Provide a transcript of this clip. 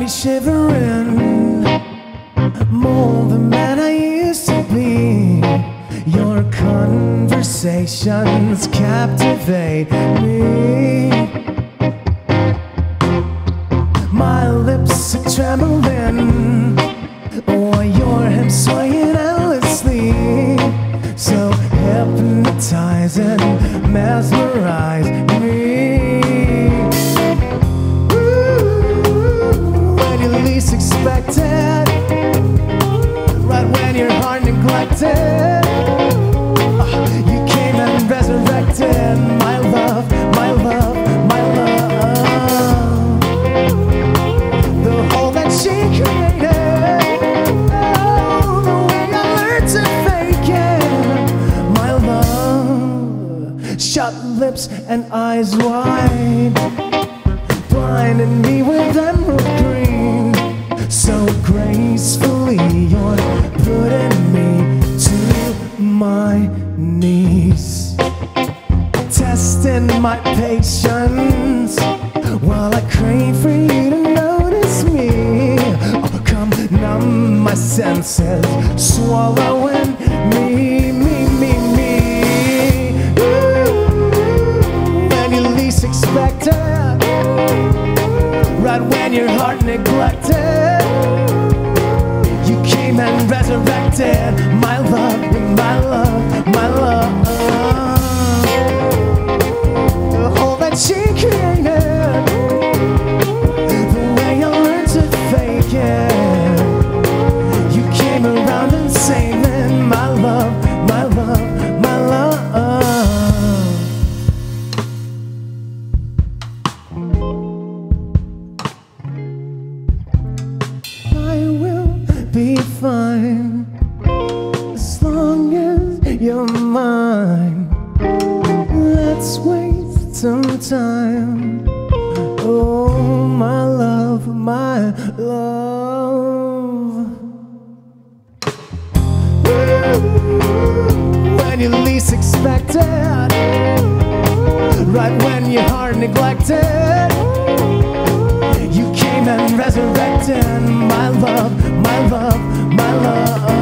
me shivering, more the man I used to be. Your conversations captivate me. My lips are trembling, or your hips swaying endlessly. So hypnotizing, mesmerize me. When you least expect it, right when your heart neglected, you came and resurrected my love, my love, my love. The hole that she created, the way I learned to fake it, my love. Shut lips and eyes wide, blinding me with emerald green. So gracefully you're putting me to my knees, testing my patience while I crave for you to notice me. Oh, come numb my senses, swallowing me, me, me, me. Ooh, when you least expect it, right when your heart neglected, you came and resurrected my love, my love, my love. The hole that she created, the way I learned to fake it, you came around and saving my love, my love, my love. I will be fine as long as you're mine. Let's waste some time. Oh, my love, my love. When you least expect it, right when your heart neglected, you came and resurrected my love, my love, my love.